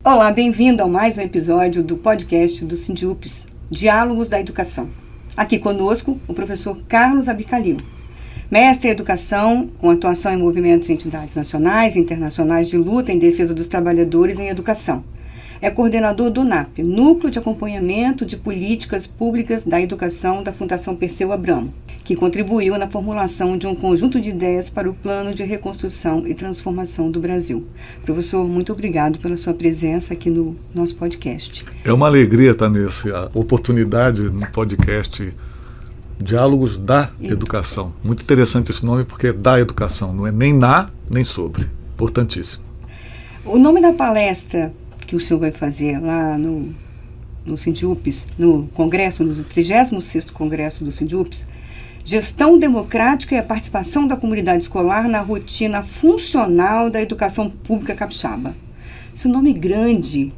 Olá, bem-vindo a mais um episódio do podcast do Sindiúpes, Diálogos da Educação. Aqui conosco o professor Carlos Abicalil, mestre em educação, com atuação em movimentos e entidades nacionais e internacionais de luta em defesa dos trabalhadores em educação. É coordenador do NAP, Núcleo de Acompanhamento de Políticas Públicas da Educação da Fundação Perseu Abramo, que contribuiu na formulação de um conjunto de ideias para o Plano de Reconstrução e Transformação do Brasil. Professor, muito obrigado pela sua presença aqui no nosso podcast. É uma alegria estar nessa oportunidade no podcast Diálogos da Educação. Muito interessante esse nome porque é da educação, não é nem na, nem sobre. Importantíssimo. O nome da palestra que o senhor vai fazer lá no Sindiúpes, no Congresso, no 36º Congresso do Sindiúpes, Gestão Democrática e a Participação da Comunidade Escolar na Rotina Funcional da Educação Pública Capixaba. Esse nome grande,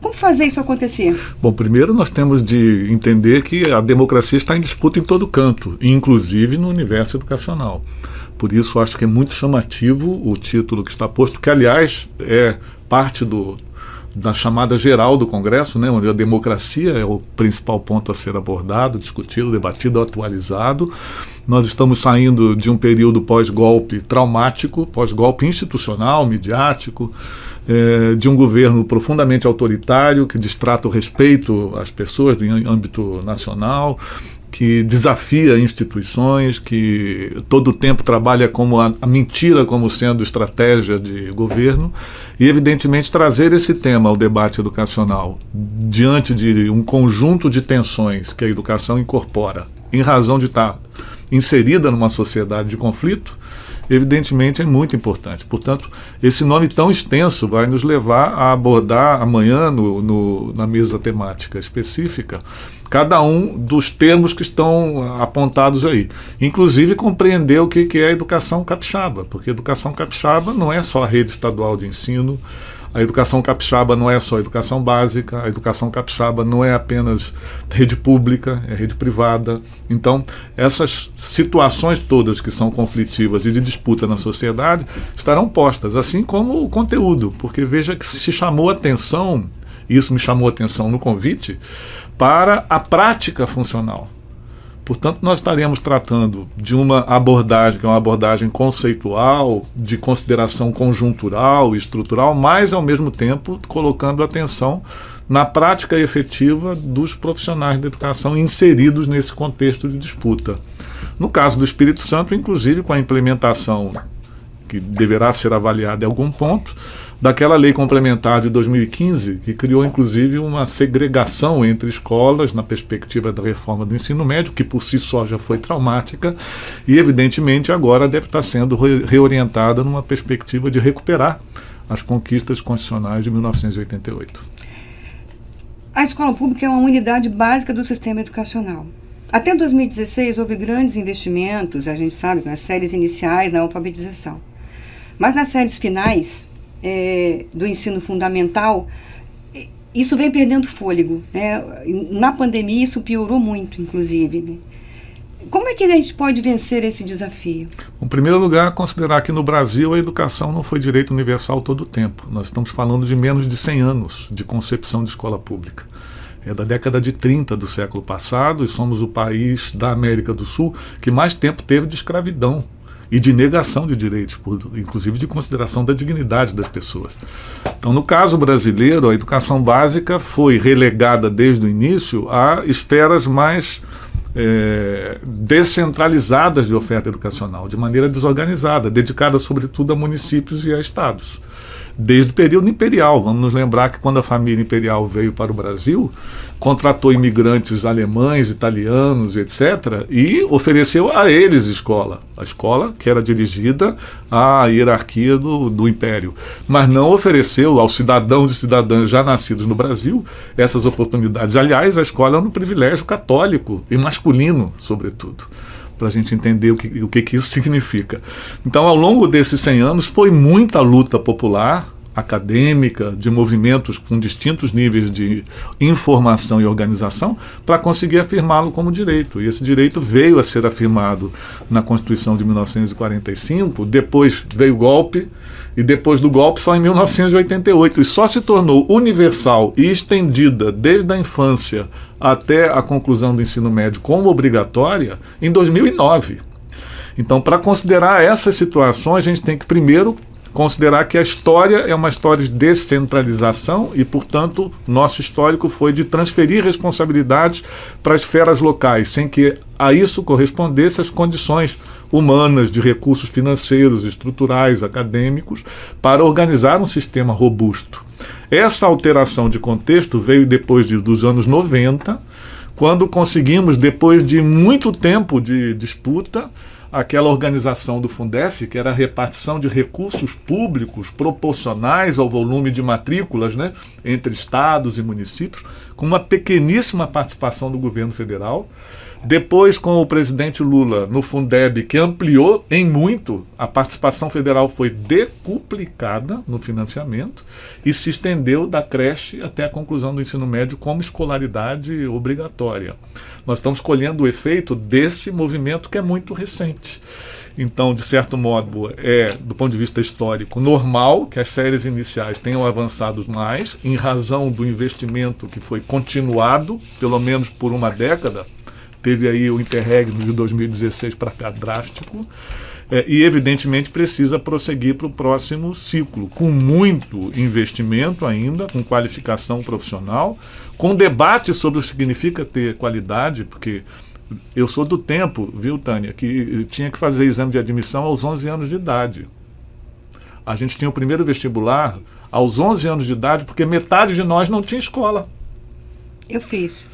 como fazer isso acontecer? Bom, primeiro nós temos de entender que a democracia está em disputa em todo canto, inclusive no universo educacional. Por isso acho que é muito chamativo o título que está posto, que aliás é parte da chamada geral do Congresso, né, onde a democracia é o principal ponto a ser abordado, discutido, debatido, atualizado. Nós estamos saindo de um período pós-golpe traumático, pós-golpe institucional, midiático, de um governo profundamente autoritário, que destrata o respeito às pessoas em âmbito nacional, que desafia instituições, que todo o tempo trabalha como a mentira como sendo estratégia de governo, e evidentemente trazer esse tema ao debate educacional diante de um conjunto de tensões que a educação incorpora, em razão de estar inserida numa sociedade de conflito, evidentemente é muito importante. Portanto, esse nome tão extenso vai nos levar a abordar amanhã na mesa temática específica cada um dos termos que estão apontados aí. Inclusive compreender o que é a educação capixaba, porque a educação capixaba não é só a rede estadual de ensino, a educação capixaba não é só a educação básica, a educação capixaba não é apenas rede pública, é rede privada. Então, essas situações todas que são conflitivas e de disputa na sociedade estarão postas, assim como o conteúdo, porque veja que se chamou atenção, isso me chamou atenção no convite, para a prática funcional. Portanto, nós estaremos tratando de uma abordagem que é uma abordagem conceitual, de consideração conjuntural e estrutural, mas, ao mesmo tempo, colocando atenção na prática efetiva dos profissionais da educação inseridos nesse contexto de disputa. No caso do Espírito Santo, inclusive com a implementação, que deverá ser avaliada em algum ponto, daquela lei complementar de 2015, que criou inclusive uma segregação entre escolas na perspectiva da reforma do ensino médio, que por si só já foi traumática, e evidentemente agora deve estar sendo reorientada numa perspectiva de recuperar as conquistas constitucionais de 1988. A escola pública é uma unidade básica do sistema educacional. Até 2016 houve grandes investimentos, a gente sabe, nas séries iniciais, na alfabetização. Mas nas séries finais do ensino fundamental, isso vem perdendo fôlego, né? Na pandemia isso piorou muito, inclusive, né? Como é que a gente pode vencer esse desafio? Em primeiro lugar, considerar que no Brasil a educação não foi direito universal todo o tempo. Nós estamos falando de menos de 100 anos de concepção de escola pública. É da década de 30 do século passado e somos o país da América do Sul que mais tempo teve de escravidão e de negação de direitos, inclusive de consideração da dignidade das pessoas. Então, no caso brasileiro, a educação básica foi relegada desde o início a esferas mais descentralizadas de oferta educacional, de maneira desorganizada, dedicada sobretudo a municípios e a estados. Desde o período imperial, vamos nos lembrar que quando a família imperial veio para o Brasil, contratou imigrantes alemães, italianos, etc., e ofereceu a eles escola. A escola que era dirigida à hierarquia do império, mas não ofereceu aos cidadãos e cidadãs já nascidos no Brasil essas oportunidades. Aliás, a escola era um privilégio católico e masculino, sobretudo, para a gente entender o que isso significa. Então, ao longo desses 100 anos, foi muita luta popular acadêmica, de movimentos com distintos níveis de informação e organização, para conseguir afirmá-lo como direito. E esse direito veio a ser afirmado na Constituição de 1945, depois veio o golpe, e depois do golpe só em 1988, e só se tornou universal e estendida desde a infância até a conclusão do ensino médio como obrigatória em 2009. Então, para considerar essas situações, a gente tem que primeiro considerar que a história é uma história de descentralização e, portanto, nosso histórico foi de transferir responsabilidades para esferas locais, sem que a isso correspondesse as condições humanas de recursos financeiros, estruturais, acadêmicos, para organizar um sistema robusto. Essa alteração de contexto veio depois dos anos 90, quando conseguimos, depois de muito tempo de disputa, aquela organização do Fundef, que era a repartição de recursos públicos proporcionais ao volume de matrículas, né, entre estados e municípios, com uma pequeníssima participação do governo federal. Depois, com o presidente Lula no Fundeb, que ampliou em muito, a participação federal foi decuplicada no financiamento e se estendeu da creche até a conclusão do ensino médio como escolaridade obrigatória. Nós estamos colhendo o efeito desse movimento que é muito recente. Então, de certo modo, do ponto de vista histórico, normal que as séries iniciais tenham avançado mais, em razão do investimento que foi continuado, pelo menos por uma década. Teve aí o interregno de 2016 para cá drástico, e evidentemente precisa prosseguir para o próximo ciclo, com muito investimento ainda, com qualificação profissional, com debate sobre o que significa ter qualidade, porque eu sou do tempo, viu, Tânia, que tinha que fazer exame de admissão aos 11 anos de idade. A gente tinha o primeiro vestibular aos 11 anos de idade, porque metade de nós não tinha escola. Eu fiz.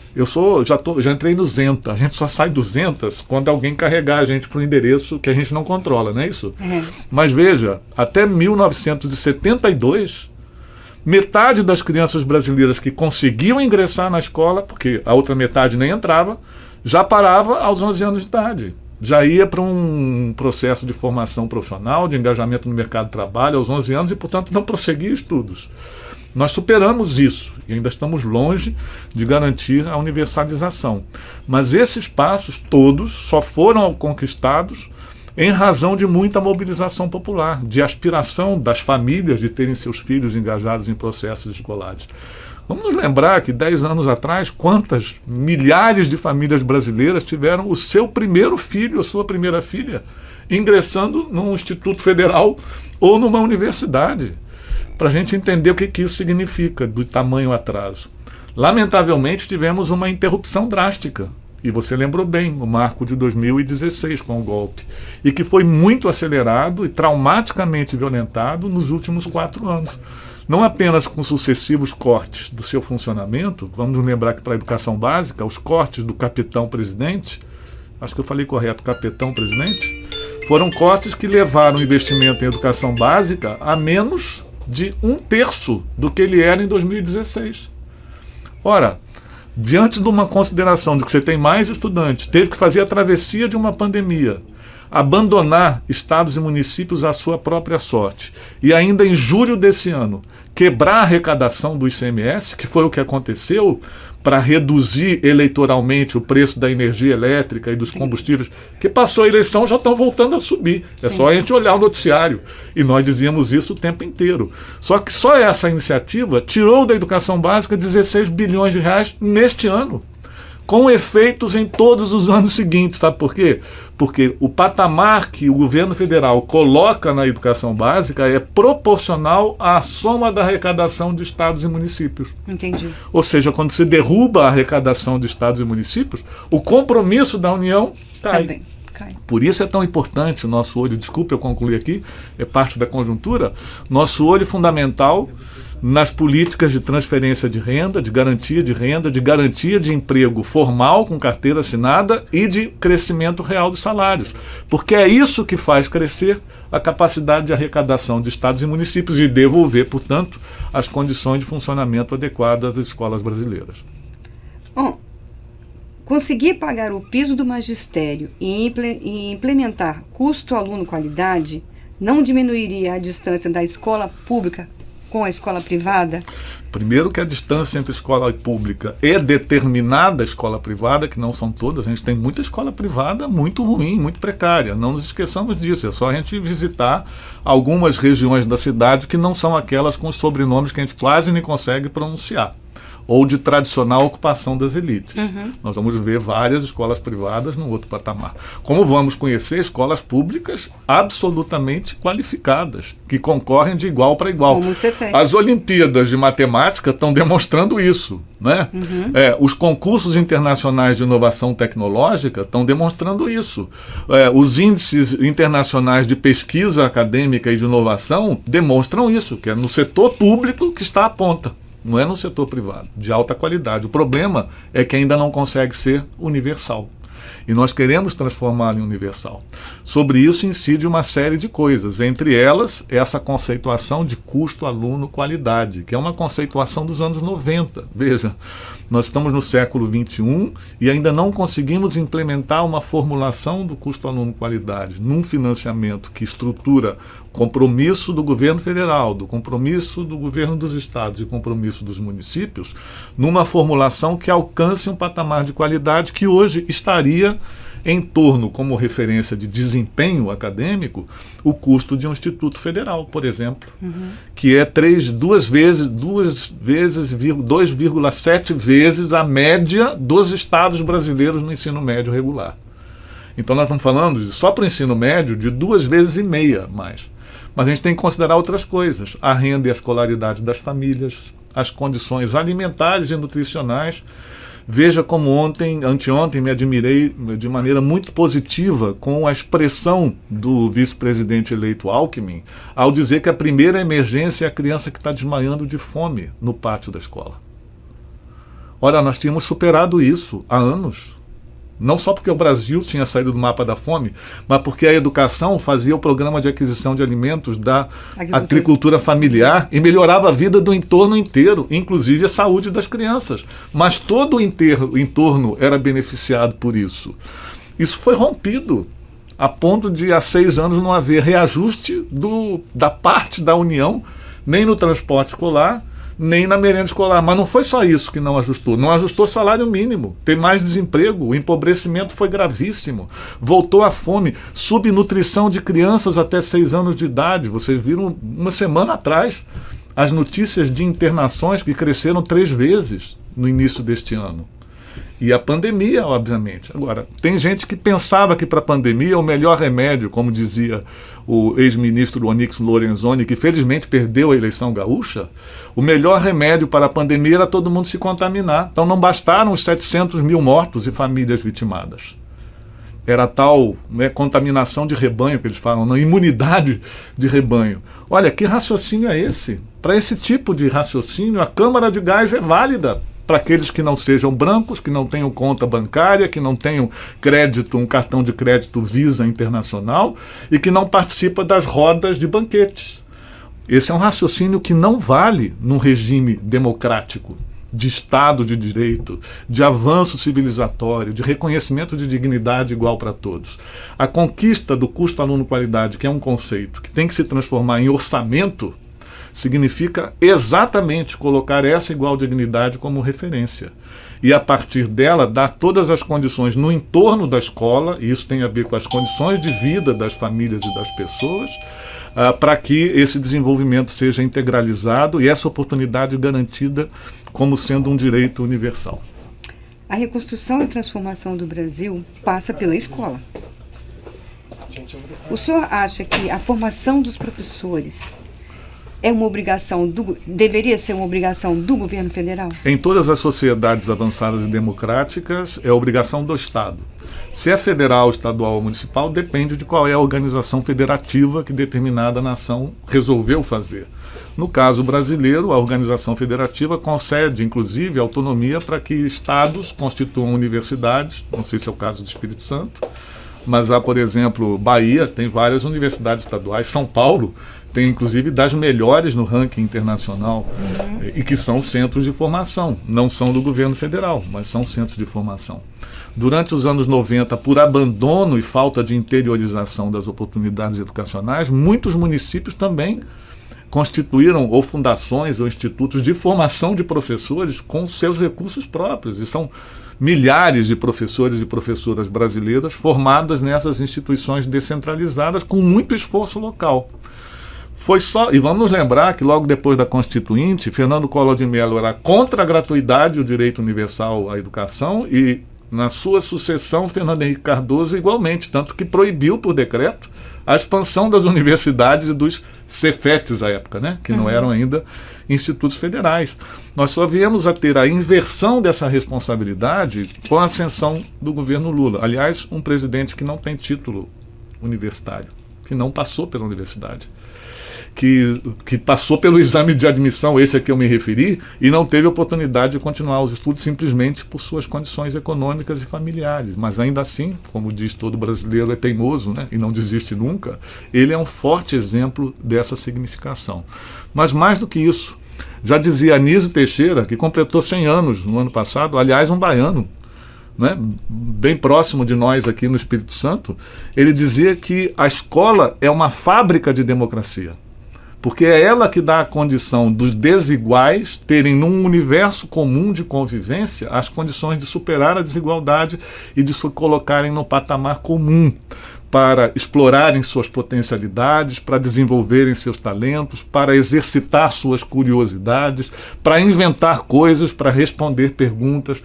Já entrei no Zenta. A gente só sai do Zentas quando alguém carregar a gente para o endereço que a gente não controla, não é isso? É. Mas veja, até 1972, metade das crianças brasileiras que conseguiam ingressar na escola, porque a outra metade nem entrava, já parava aos 11 anos de idade. Já ia para um processo de formação profissional, de engajamento no mercado de trabalho aos 11 anos e, portanto, não prosseguia estudos. Nós superamos isso e ainda estamos longe de garantir a universalização. Mas esses passos todos só foram conquistados em razão de muita mobilização popular, de aspiração das famílias de terem seus filhos engajados em processos escolares. Vamos nos lembrar que 10 anos atrás, quantas milhares de famílias brasileiras tiveram o seu primeiro filho, a sua primeira filha, ingressando num instituto federal ou numa universidade, para a gente entender o que isso significa, do tamanho atraso. Lamentavelmente, tivemos uma interrupção drástica, e você lembrou bem, o marco de 2016 com o golpe, e que foi muito acelerado e traumaticamente violentado nos últimos 4 anos. Não apenas com sucessivos cortes do seu funcionamento, vamos nos lembrar que para a educação básica, os cortes do capitão-presidente, acho que eu falei correto, capitão-presidente, foram cortes que levaram o investimento em educação básica a menos de 1/3 do que ele era em 2016. Ora, diante de uma consideração de que você tem mais estudantes, teve que fazer a travessia de uma pandemia, abandonar estados e municípios à sua própria sorte, e ainda em julho desse ano, quebrar a arrecadação do ICMS, que foi o que aconteceu, para reduzir eleitoralmente o preço da energia elétrica e dos combustíveis, que passou a eleição já estão voltando a subir. É só a gente olhar o noticiário. E nós dizíamos isso o tempo inteiro. Só que só essa iniciativa tirou da educação básica 16 bilhões de reais neste ano, com efeitos em todos os anos seguintes. Sabe por quê? Porque o patamar que o governo federal coloca na educação básica é proporcional à soma da arrecadação de estados e municípios. Entendi. Ou seja, quando se derruba a arrecadação de estados e municípios, o compromisso da União cai. Também cai. Por isso é tão importante o nosso olho, desculpe eu concluir aqui, é parte da conjuntura, nosso olho fundamental nas políticas de transferência de renda, de garantia de emprego formal com carteira assinada e de crescimento real dos salários. Porque é isso que faz crescer a capacidade de arrecadação de estados e municípios e devolver, portanto, as condições de funcionamento adequadas das escolas brasileiras. Bom, conseguir pagar o piso do magistério e implementar custo-aluno-qualidade não diminuiria a distância da escola pública com a escola privada? Primeiro que a distância entre escola pública e determinada escola privada, que não são todas, a gente tem muita escola privada muito ruim, muito precária. Não nos esqueçamos disso, é só a gente visitar algumas regiões da cidade que não são aquelas com os sobrenomes que a gente quase nem consegue pronunciar, ou de tradicional ocupação das elites. Nós vamos ver várias escolas privadas no outro patamar. Como vamos conhecer escolas públicas absolutamente qualificadas, que concorrem de igual para igual. Como você fez. As Olimpíadas de Matemática estão demonstrando isso, né? Os concursos internacionais de inovação tecnológica estão demonstrando isso. Os índices internacionais de pesquisa acadêmica e de inovação demonstram isso, que é no setor público que está a ponta. Não é no setor privado, de alta qualidade. O problema é que ainda não consegue ser universal. E nós queremos transformá-lo em universal. Sobre isso incide uma série de coisas, entre elas essa conceituação de custo-aluno-qualidade, que é uma conceituação dos anos 90. Veja, nós estamos no século XXI e ainda não conseguimos implementar uma formulação do custo-aluno-qualidade num financiamento que estrutura compromisso do governo federal, do compromisso do governo dos estados e compromisso dos municípios, numa formulação que alcance um patamar de qualidade que hoje estaria em torno, como referência de desempenho acadêmico, o custo de um instituto federal, por exemplo, que é 2,7 vezes a média dos estados brasileiros no ensino médio regular. Então nós estamos falando, só para o ensino médio, de 2,5 vezes mais. Mas a gente tem que considerar outras coisas, a renda e a escolaridade das famílias, as condições alimentares e nutricionais. Veja como anteontem me admirei de maneira muito positiva com a expressão do vice-presidente eleito Alckmin ao dizer que a primeira emergência é a criança que está desmaiando de fome no pátio da escola. Olha, nós tínhamos superado isso há anos. Não só porque o Brasil tinha saído do mapa da fome, mas porque a educação fazia o programa de aquisição de alimentos da agricultura familiar e melhorava a vida do entorno inteiro, inclusive a saúde das crianças. Mas todo o entorno era beneficiado por isso. Isso foi rompido, a ponto de há 6 anos não haver reajuste da parte da União, nem no transporte escolar, nem na merenda escolar. Mas não foi só isso que não ajustou salário mínimo, tem mais desemprego, o empobrecimento foi gravíssimo, voltou a fome, subnutrição de crianças até 6 anos de idade. Vocês viram uma semana atrás as notícias de internações que cresceram 3 vezes no início deste ano. E a pandemia, obviamente. Agora, tem gente que pensava que para a pandemia o melhor remédio, como dizia o ex-ministro Onyx Lorenzoni, que felizmente perdeu a eleição gaúcha, o melhor remédio para a pandemia era todo mundo se contaminar. Então não bastaram os 700 mil mortos e famílias vitimadas. Era tal contaminação de rebanho que eles falam, não, imunidade de rebanho. Olha, que raciocínio é esse? Para esse tipo de raciocínio, a Câmara de Gás é válida para aqueles que não sejam brancos, que não tenham conta bancária, que não tenham crédito, um cartão de crédito Visa Internacional e que não participa das rodas de banquetes. Esse é um raciocínio que não vale num regime democrático, de Estado de Direito, de avanço civilizatório, de reconhecimento de dignidade igual para todos. A conquista do custo-aluno-qualidade, que é um conceito que tem que se transformar em orçamento, significa exatamente colocar essa igual dignidade como referência. E a partir dela, dar todas as condições no entorno da escola, e isso tem a ver com as condições de vida das famílias e das pessoas, para que esse desenvolvimento seja integralizado e essa oportunidade garantida como sendo um direito universal. A reconstrução e transformação do Brasil passa pela escola. O senhor acha que a formação dos professores é uma obrigação deveria ser uma obrigação do governo federal? Em todas as sociedades avançadas e democráticas, é obrigação do Estado. Se é federal, estadual ou municipal, depende de qual é a organização federativa que determinada nação resolveu fazer. No caso brasileiro, a organização federativa concede, inclusive, autonomia para que estados constituam universidades, não sei se é o caso do Espírito Santo, mas há, por exemplo, Bahia tem várias universidades estaduais, São Paulo tem, inclusive, das melhores no ranking internacional, e que são centros de formação, não são do governo federal, mas são centros de formação. Durante os anos 90, por abandono e falta de interiorização das oportunidades educacionais, muitos municípios também constituíram ou fundações ou institutos de formação de professores com seus recursos próprios, e são milhares de professores e professoras brasileiras formadas nessas instituições descentralizadas com muito esforço local. Foi só, e vamos lembrar que logo depois da Constituinte, Fernando Collor de Mello era contra a gratuidade e o direito universal à educação, e na sua sucessão Fernando Henrique Cardoso igualmente, tanto que proibiu por decreto a expansão das universidades e dos Cefetes à época, né, que não eram ainda institutos federais. Nós só viemos a ter a inversão dessa responsabilidade com a ascensão do governo Lula. Aliás, um presidente que não tem título universitário, que não passou pela universidade, que passou pelo exame de admissão, esse a que eu me referi, e não teve oportunidade de continuar os estudos simplesmente por suas condições econômicas e familiares. Mas ainda assim, como diz todo brasileiro, é teimoso, né, e não desiste nunca, ele é um forte exemplo dessa significação. Mas mais do que isso, já dizia Anísio Teixeira, que completou 100 anos no ano passado, aliás, um baiano, né, bem próximo de nós aqui no Espírito Santo, ele dizia que a escola é uma fábrica de democracia, porque é ela que dá a condição dos desiguais terem, num universo comum de convivência, as condições de superar a desigualdade e de se colocarem no patamar comum, para explorarem suas potencialidades, para desenvolverem seus talentos, para exercitar suas curiosidades, para inventar coisas, para responder perguntas,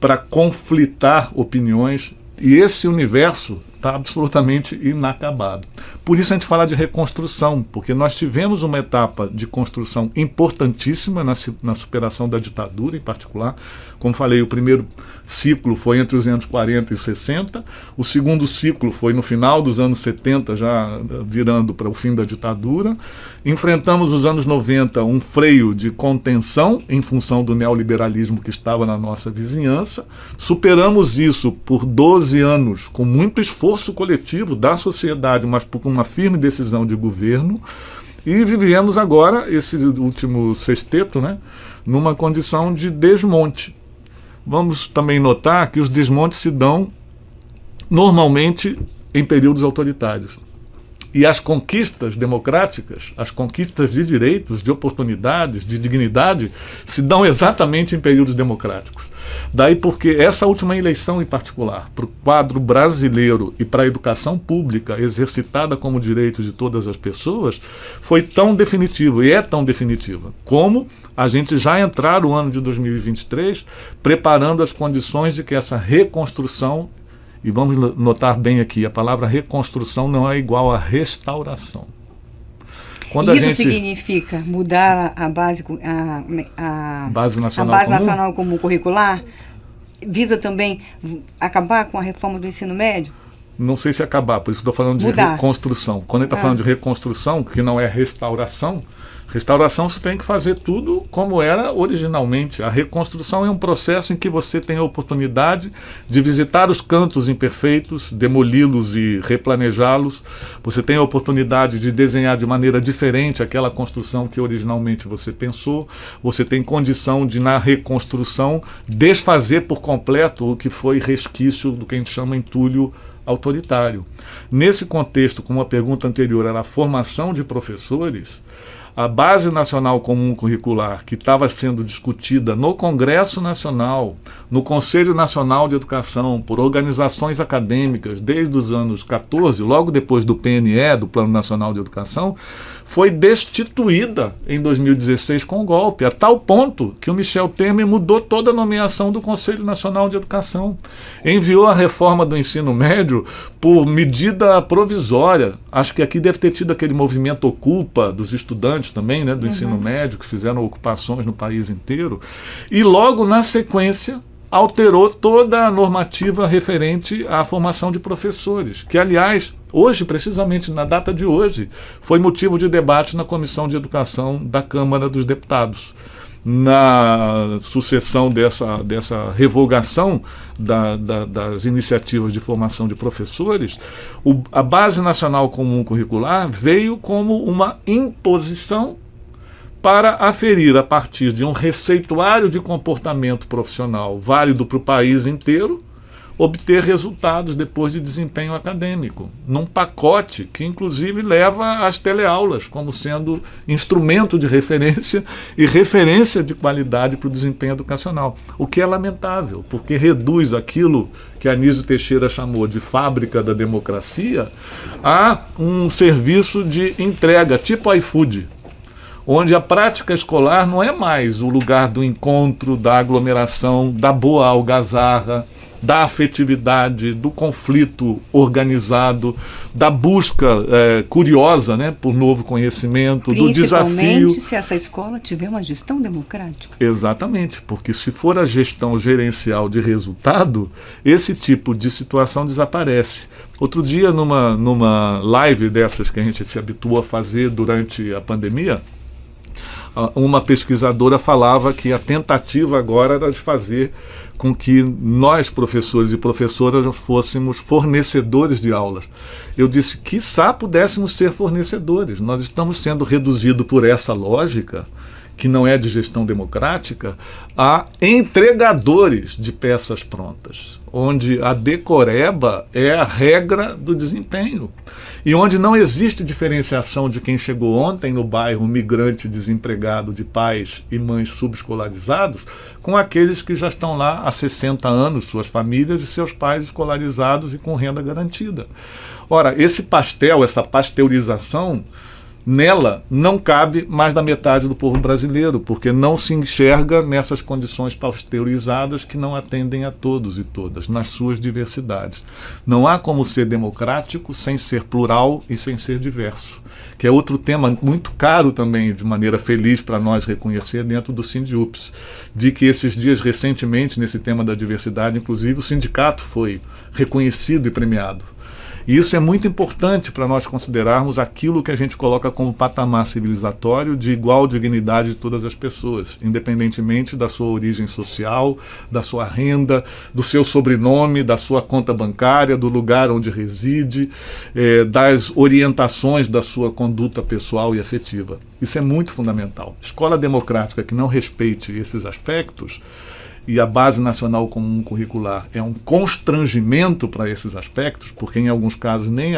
para conflitar opiniões. E esse universo está absolutamente inacabado. Por isso a gente fala de reconstrução, porque nós tivemos uma etapa de construção importantíssima na superação da ditadura, em particular. Como falei, o primeiro ciclo foi entre os anos 40 e 60, o segundo ciclo foi no final dos anos 70, já virando para o fim da ditadura. Enfrentamos os anos 90 um freio de contenção em função do neoliberalismo que estava na nossa vizinhança. Superamos isso por 12 anos com muito esforço coletivo da sociedade, mas com uma firme decisão de governo, e vivemos agora, esse último sexteto, né, numa condição de desmonte. Vamos também notar que os desmontes se dão normalmente em períodos autoritários. E as conquistas democráticas, as conquistas de direitos, de oportunidades, de dignidade, se dão exatamente em períodos democráticos. Daí porque essa última eleição em particular, para o quadro brasileiro e para a educação pública exercitada como direito de todas as pessoas, foi tão definitiva, e é tão definitiva, como a gente já entrar o ano de 2023 preparando as condições de que essa reconstrução, e vamos notar bem aqui, a palavra reconstrução não é igual a restauração. Quando isso significa mudar a base, a base nacional comum curricular? Visa também acabar com a reforma do ensino médio? Não sei se acabar, por isso estou falando de reconstrução. Quando ele está falando de reconstrução, que não é restauração, restauração você tem que fazer tudo como era originalmente. A reconstrução é um processo em que você tem a oportunidade de visitar os cantos imperfeitos, demoli-los e replanejá-los. Você tem a oportunidade de desenhar de maneira diferente aquela construção que originalmente você pensou. Você tem condição de, na reconstrução, desfazer por completo o que foi resquício do que a gente chama entulho autoritário. Nesse contexto, como a pergunta anterior era a formação de professores, a Base Nacional Comum Curricular, que estava sendo discutida no Congresso Nacional, no Conselho Nacional de Educação, por organizações acadêmicas desde os anos 14, logo depois do PNE, do Plano Nacional de Educação, foi destituída em 2016 com o golpe, a tal ponto que o Michel Temer mudou toda a nomeação do Conselho Nacional de Educação. Enviou a reforma do ensino médio por medida provisória. Acho que aqui deve ter tido aquele movimento Ocupa dos estudantes também, né, do ensino médio, que fizeram ocupações no país inteiro. E logo na sequência alterou toda a normativa referente à formação de professores, que, aliás, hoje, precisamente na data de hoje, foi motivo de debate na Comissão de Educação da Câmara dos Deputados. Na sucessão dessa revogação das iniciativas de formação de professores, a Base Nacional Comum Curricular veio como uma imposição para aferir, a partir de um receituário de comportamento profissional válido para o país inteiro, obter resultados depois de desempenho acadêmico, num pacote que inclusive leva às teleaulas como sendo instrumento de referência e referência de qualidade para o desempenho educacional, o que é lamentável, porque reduz aquilo que Anísio Teixeira chamou de fábrica da democracia a um serviço de entrega, tipo iFood, onde a prática escolar não é mais o lugar do encontro, da aglomeração, da boa algazarra, da afetividade, do conflito organizado, da busca curiosa, né, por novo conhecimento, do desafio. Principalmente se essa escola tiver uma gestão democrática. Exatamente, porque se for a gestão gerencial de resultado, esse tipo de situação desaparece. Outro dia, numa live dessas que a gente se habituou a fazer durante a pandemia, uma pesquisadora falava que a tentativa agora era de fazer com que nós, professores e professoras, fôssemos fornecedores de aulas. Eu disse, quiçá pudéssemos ser fornecedores. Nós estamos sendo reduzidos por essa lógica, que não é de gestão democrática, a entregadores de peças prontas, onde a decoreba é a regra do desempenho e onde não existe diferenciação de quem chegou ontem no bairro migrante desempregado de pais e mães subescolarizados com aqueles que já estão lá há 60 anos, suas famílias e seus pais escolarizados e com renda garantida. Ora, esse pastel, essa pasteurização, nela não cabe mais da metade do povo brasileiro, porque não se enxerga nessas condições pasteurizadas que não atendem a todos e todas, nas suas diversidades. Não há como ser democrático sem ser plural e sem ser diverso, que é outro tema muito caro também, de maneira feliz para nós reconhecer dentro do SINDIUPS. Vi que esses dias, recentemente, nesse tema da diversidade, inclusive, o sindicato foi reconhecido e premiado. E isso é muito importante para nós considerarmos aquilo que a gente coloca como patamar civilizatório de igual dignidade de todas as pessoas, independentemente da sua origem social, da sua renda, do seu sobrenome, da sua conta bancária, do lugar onde reside, das orientações da sua conduta pessoal e afetiva. Isso é muito fundamental. Escola democrática que não respeite esses aspectos, e a Base Nacional Comum Curricular é um constrangimento para esses aspectos, porque em alguns casos nem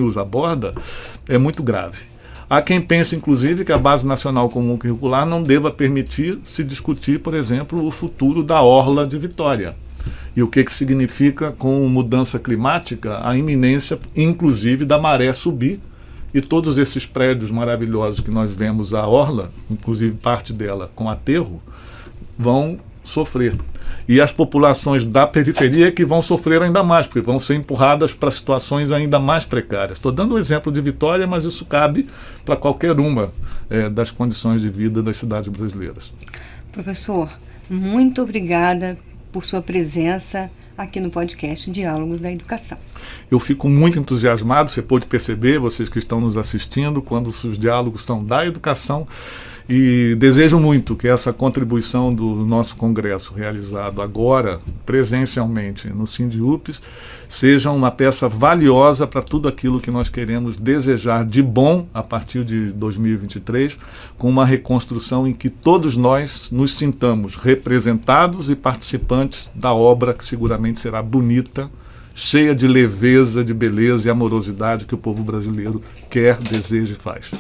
os aborda, é muito grave. Há quem pense, inclusive, que a Base Nacional Comum Curricular não deva permitir se discutir, por exemplo, o futuro da Orla de Vitória. E o que significa, com mudança climática, a iminência, inclusive, da maré subir, e todos esses prédios maravilhosos que nós vemos à Orla, inclusive parte dela com aterro, vão sofrer. E as populações da periferia que vão sofrer ainda mais, porque vão ser empurradas para situações ainda mais precárias. Estou dando o exemplo de Vitória, mas isso cabe para qualquer uma das condições de vida das cidades brasileiras. Professor, muito obrigada por sua presença aqui no podcast Diálogos da Educação. Eu fico muito entusiasmado, você pode perceber, vocês que estão nos assistindo, quando os diálogos são da educação. E desejo muito que essa contribuição do nosso congresso, realizado agora, presencialmente, no SINDIUPS, seja uma peça valiosa para tudo aquilo que nós queremos desejar de bom a partir de 2023, com uma reconstrução em que todos nós nos sintamos representados e participantes da obra que seguramente será bonita, cheia de leveza, de beleza e amorosidade que o povo brasileiro quer, deseja e faz.